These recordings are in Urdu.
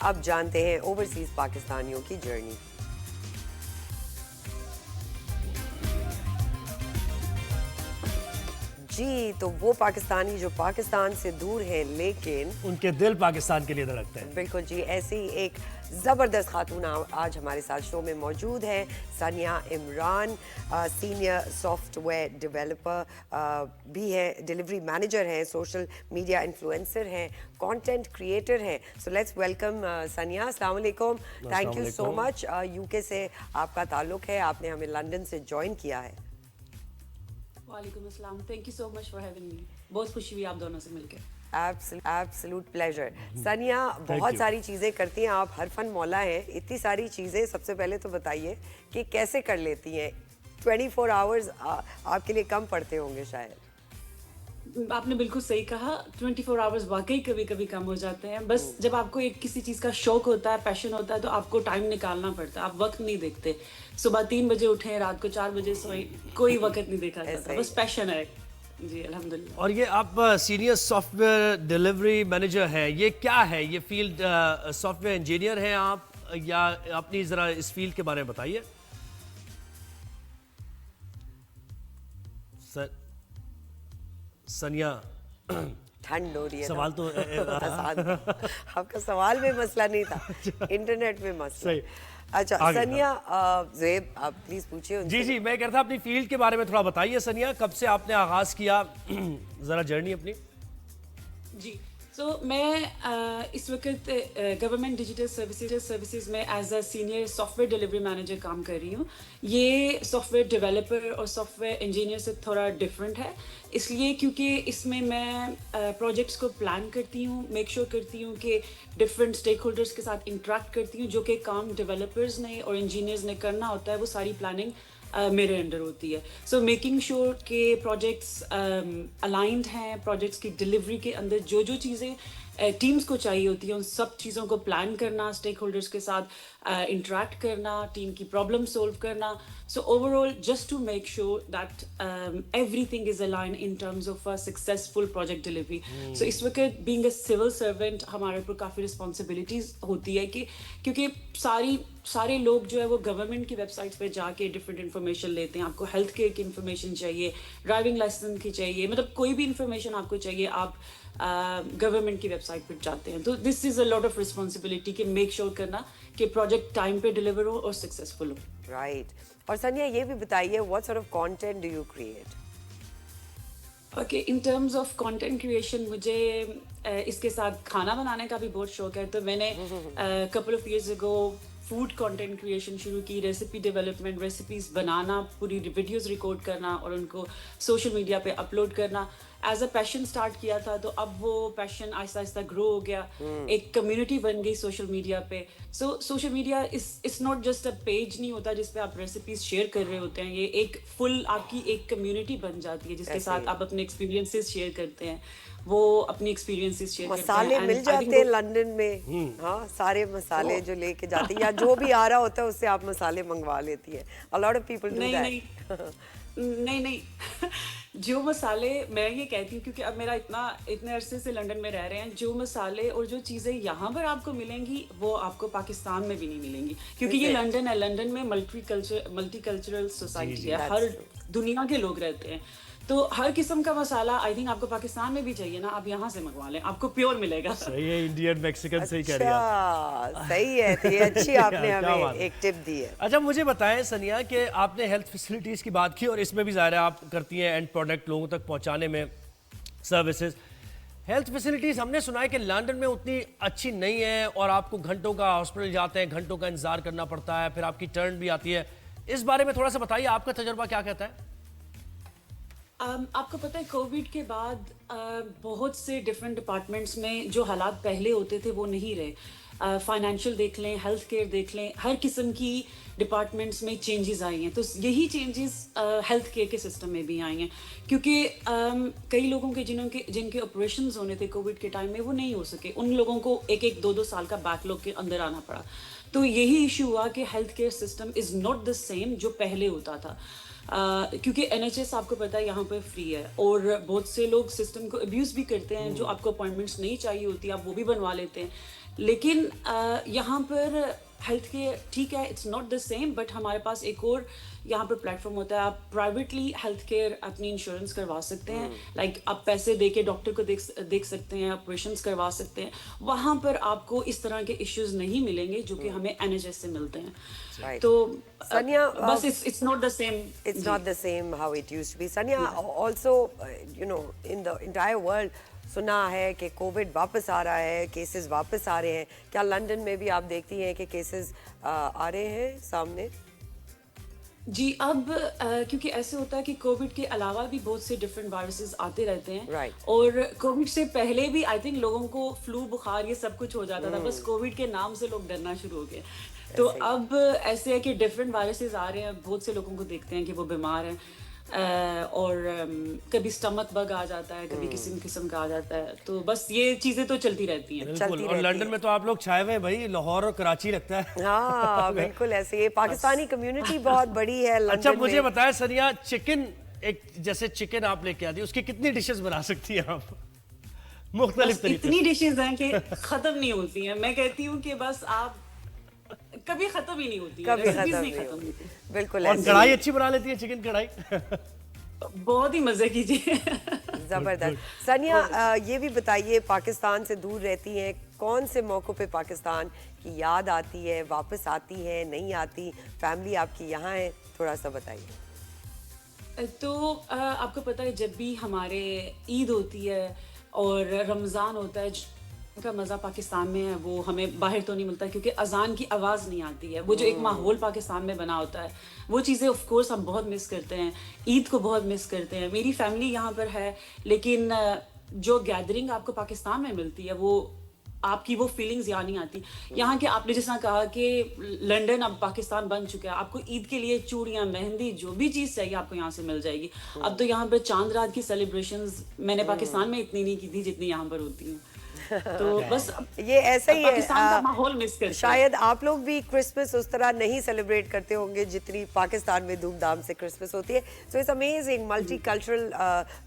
اب جانتے ہیں اوورسیز پاکستانیوں کی جرنی. جی تو وہ پاکستانی جو پاکستان سے دور ہیں لیکن ان کے دل پاکستان کے لیے دھڑکتے ہیں. بالکل جی, ایسے ہی ایک زبردست خاتون آج ہمارے ساتھ شو میں موجود ہے. Sania Imran senior software developer بھی ہے, ڈیلیوری مینیجر ہیں, سوشل میڈیا انفلوئنسر ہیں, کانٹینٹ کریٹر ہیں. So let's welcome Sania. السلام علیکم. Thank you so much. UK سے آپ کا تعلق ہے, آپ نے ہمیں لنڈن سے جوائن کیا ہے. وعلیکم السلام. Thank you so much for having me. بہت خوشی ہوئی آپ دونوں سے مل کے. Absolute pleasure. ثانیہ بہت ساری چیزیں کرتی ہیں آپ, ہر فن مولا ہیں. اتنی ساری چیزیں سب سے پہلے تو بتائیے کہ کیسے کر لیتی ہیں. 24 آورز آپ کے لیے کم پڑتے ہوں گے شاید. آپ نے بالکل صحیح کہا, 24 آورز واقعی کبھی کبھی کم ہو جاتے ہیں. بس جب آپ کو ایک کسی چیز کا شوق ہوتا ہے, پیشن ہوتا ہے, تو آپ کو ٹائم نکالنا پڑتا ہے. آپ وقت نہیں دیکھتے. صبح 3 بجے اٹھیں, رات کو 4 بجے سوئیں, کوئی وقت نہیں دیکھا جاتا. بس پیشن ہے. جی الحمدللہ. اور یہ آپ senior software delivery manager ہیں, یہ کیا ہے؟ یہ فیلڈ سافٹ ویئر انجینئر ہیں آپ, یا اپنی ذرا اس فیلڈ کے بارے میں بتائیے. ثانیہ ٹھنڈ ہو رہی ہے. سوال تو آپ کا سوال میں مسئلہ نہیں تھا, انٹرنیٹ میں مسئلہ. اچھا ثانیہ, زیب آپ پلیز پوچھیے. جی میں کہتا تھا اپنی فیلڈ کے بارے میں تھوڑا بتائیے ثانیہ, کب سے آپ نے آغاز کیا ذرا جرنی اپنی. جی سو میں اس وقت گورنمنٹ ڈیجیٹل سروسز میں as a senior software delivery manager کام کر رہی ہوں. یہ سافٹ ویئر ڈیولپر اور سافٹ ویئر انجینئر سے تھوڑا ڈفرینٹ ہے, اس لیے کیونکہ اس میں پروجیکٹس کو پلان کرتی ہوں, میک شور کرتی ہوں کہ ڈفرینٹ اسٹیک ہولڈرس کے ساتھ انٹریکٹ کرتی ہوں. جو کہ کام ڈیولپرز نے اور انجینئرز نے کرنا ہوتا ہے, وہ ساری پلاننگ میرے انڈر ہوتی ہے. سو میکنگ شور کہ پروجیکٹس الائنڈ ہیں, پروجیکٹس کی ڈلیوری کے اندر جو چیزیں ٹیمز کو چاہیے ہوتی ہیں, ان سب چیزوں کو پلان کرنا, اسٹیک ہولڈرس کے ساتھ انٹریکٹ کرنا, ٹیم کی پرابلم سولو کرنا. So overall just to make sure that everything is aligned in terms of successful project delivery. So اس وقت بینگ اے سول سرونٹ ہمارے اوپر کافی رسپانسبلٹیز ہوتی ہے, کہ کیونکہ سارے لوگ جو ہے وہ گورنمنٹ کی ویب سائٹس پہ جا کے ڈفرینٹ انفارمیشن لیتے ہیں. آپ کو ہیلتھ کیئر کی انفارمیشن چاہیے, ڈرائیونگ لائسنس کی چاہیے, مطلب کوئی بھی انفارمیشن آپ کو چاہیے, آپ گورنمنٹ کی ویب سائٹ پہ جاتے ہیں. تو دس از اے لاٹ آف رسپانسبلٹی کہ میک شور کرنا کہ پروجیکٹ ٹائم پہ ڈلیور ہو اور سکسیزفل ہو. رائٹ. اور ثانیہ یہ بھی بتائیے, what sort of content do you create? Okay, in terms of content creation مجھے اس کے ساتھ کھانا بنانے کا بھی بہت شوق ہے. تو میں نے couple of years ago food content creation شروع کی, ریسیپی ڈیولپمنٹ, ریسیپیز بنانا, پوری ویڈیوز ریکارڈ کرنا اور ان کو سوشل میڈیا پہ اپلوڈ کرنا. ایز اے پیشن اسٹارٹ کیا تھا, تو اب وہ پیشن آہستہ آہستہ گرو ہو گیا, ایک کمیونٹی بن گئی سوشل میڈیا پہ. So social media it's not just a page نہیں ہوتا جس پہ آپ ریسیپیز شیئر کر رہے ہوتے ہیں, یہ ایک فل آپ کی ایک کمیونٹی بن جاتی ہے جس کے ساتھ آپ اپنے ایکسپیرینسز شیئر کرتے ہیں, وہ اپنی ایکسپیرینسز شیئر کرتے ہیں. مسالے مل جاتے ہیں لنڈن میں, ہاں سارے مسالے جو لے کے جاتے ہیں, یا جو بھی آ رہا ہوتا ہے اس سے آپ مسالے منگوا لیتی ہیں. A lot of people do that. نہیں جو مسالے میں یہ کہتی ہوں, کیونکہ اب میرا اتنے عرصے سے لنڈن میں رہ رہے ہیں, جو مسالے اور جو چیزیں یہاں پر آپ کو ملیں گی وہ آپ کو پاکستان میں بھی نہیں ملیں گی, کیونکہ یہ لنڈن ہے. لنڈن میں ملٹی کلچرل سوسائٹی ہے, ہر دنیا کے لوگ رہتے ہیں. تو ہر قسم کا مسالہ آئی تھنک آپ کو پاکستان میں بھی چاہیے نا, آپ یہاں سے منگوا لیں, آپ کو پیور ملے گا. صحیح ہے, انڈین میکسیکن صحیح کہہ رہی ہیں. صحیح ہے, یہ اچھی آپ نے ہمیں ایک ٹپ دی ہے. اچھا مجھے بتائیں ثانیہ کہ آپ نے ہیلتھ فیسلٹیز کی بات کی, اور اس میں بھی ظاہر ہے آپ کرتی ہیں اینڈ پروڈکٹ لوگوں تک پہنچانے میں سروسز. ہیلتھ فیسلٹیز ہم نے سنا ہے کہ لنڈن میں اتنی اچھی نہیں ہے, اور آپ کو گھنٹوں کا ہاسپٹل جاتے ہیں, گھنٹوں کا انتظار کرنا پڑتا ہے, پھر آپ کی ٹرن بھی آتی ہے. اس بارے میں تھوڑا سا بتائیے, آپ کا تجربہ کیا کہتا ہے؟ آپ کو پتہ ہے کووڈ کے بعد بہت سے ڈفرینٹ ڈپارٹمنٹس میں جو حالات پہلے ہوتے تھے وہ نہیں رہے. فائنینشیل دیکھ لیں, ہیلتھ کیئر دیکھ لیں, ہر قسم کی ڈپارٹمنٹس میں چینجز آئی ہیں. تو یہی چینجز ہیلتھ کیئر کے سسٹم میں بھی آئی ہیں, کیونکہ کئی لوگوں کے جن کے آپریشنز ہونے تھے کووڈ کے ٹائم میں وہ نہیں ہو سکے, ان لوگوں کو 1-2 سال کا بیک لاگ کے اندر آنا پڑا. تو یہی ایشو ہوا کہ health care system is not the same جو پہلے ہوتا تھا. کیونکہ NHS آپ کو پتہ ہے یہاں پہ فری ہے, اور بہت سے لوگ سسٹم کو ابیوز بھی کرتے ہیں, جو آپ کو اپوائنٹمنٹس نہیں چاہیے ہوتی آپ وہ بھی بنوا لیتے ہیں. لیکن یہاں پر ہیلتھ کے ٹھیک ہے it's not the same, but ہمارے پاس ایک اور یہاں پر پلیٹ فارم ہوتا ہے. آپ پرائیویٹلی ہیلتھ کیئر اپنی انشورنس کروا سکتے ہیں, لائک آپ پیسے دے کے ڈاکٹر کو دیکھ سکتے ہیں, آپریشنس کروا سکتے ہیں. وہاں پر آپ کو اس طرح کے ایشوز نہیں ملیں گے جو کہ ہمیں NHS سے ملتے ہیں. Right. تو Sanya, بس it's not the same. It's not the same how it used to be. Sanya, also, in the entire world, سنا ہے کہ کووڈ واپس آ رہا ہے, کیسز واپس آ رہے ہیں. کیا لنڈن میں بھی آپ دیکھتی ہیں کہ کیسز آ رہے ہیں سامنے؟ جی, اب کیونکہ ایسے ہوتا ہے کہ کووڈ کے علاوہ بھی بہت سے ڈفرینٹ وائرسز آتے رہتے ہیں. Right. اور کووڈ سے پہلے بھی آئی تھنک لوگوں کو فلو, بخار, یہ سب کچھ ہو جاتا تھا, بس کووڈ کے نام سے لوگ ڈرنا شروع ہو گئے. تو اب ایسے ہے کہ ڈفرینٹ وائرسز آ رہے ہیں, بہت سے لوگوں کو دیکھتے ہیں کہ وہ بیمار ہیں, اور کبھی اسٹمک بگ آ جاتا ہے, کبھی کسی قسم کا آ جاتا ہے. تو بس یہ چیزیں تو چلتی رہتی ہیں. بالکل. اور لنڈن میں تو آپ لوگ چھائے ہوئے بھائی, لاہور اور کراچی لگتا ہے. ہاں بالکل ایسے. یہ پاکستانی کمیونٹی بہت بڑی ہے لندن. اچھا مجھے بتائیں سنیا, چکن, ایک جیسے چکن آپ لے کے آتی, اس کی کتنی ڈشز بنا سکتی ہیں آپ مختلف طریقے سے؟ اتنی ڈشز ہیں کہ ختم نہیں ہوتی ہیں. میں کہتی ہوں کہ بس آپ کبھی ختم ہی نہیں ہوتی, کبھی ریسیپیز ختم نہیں نہیں ختم ہوتی. ہوتی. بالکل اور ایسے. کڑھائی اچھی بنا لیتی ہے, چکن کڑھائی بہت ہی مزے کیجیے. زبردست. ثانیہ یہ بھی بتائیے, پاکستان سے دور رہتی ہیں, کون سے موقع پہ پاکستان کی یاد آتی ہے, واپس آتی ہے, نہیں آتی؟ فیملی آپ کی یہاں ہے, تھوڑا سا بتائیے. تو آپ کو پتہ ہے جب بھی ہمارے عید ہوتی ہے اور رمضان ہوتا ہے, کا مزہ پاکستان میں ہے وہ ہمیں باہر تو نہیں ملتا, کیونکہ اذان کی آواز نہیں آتی ہے. وہ جو ایک ماحول پاکستان میں بنا ہوتا ہے, وہ چیزیں آف کورس ہم بہت مس کرتے ہیں. عید کو بہت مس کرتے ہیں. میری فیملی یہاں پر ہے, لیکن جو گیدرنگ آپ کو پاکستان میں ملتی ہے وہ آپ کی وہ فیلنگز یہاں نہیں آتی. یہاں کے آپ نے جس طرح کہا کہ لنڈن اب پاکستان بن چکا ہے, آپ کو عید کے لیے چوڑیاں, مہندی, جو بھی چیز چاہیے آپ کو یہاں سے مل جائے گی. اب تو یہاں پہ چاند رات کی سیلیبریشنز میں نے پاکستان میں اتنی نہیں کی تھی جتنی یہاں پر ہوتی ہیں. تو بس یہ ایسا ہی پاکستان کا ہے. ماحول مس کرتے ہیں. شاید آپ لوگ بھی کرسمس اس طرح نہیں سیلیبریٹ کرتے ہوں گے جتنی پاکستان میں دھوم دھام سے کرسمس ہوتی ہے. So it's amazing. Multicultural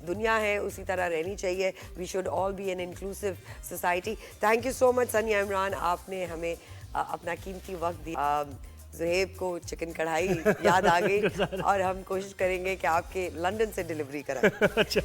دنیا ہے, اسی طرح رہنی چاہیے. We should all be an inclusive society. Thank you so much Sania Imran, آپ نے ہمیں اپنا قیمتی وقت دیا. زہیب کو چکن کڑھائی یاد آ گئی, اور ہم کوشش کریں گے کہ آپ کے لنڈن سے ڈلیوری کرائیں. اچھا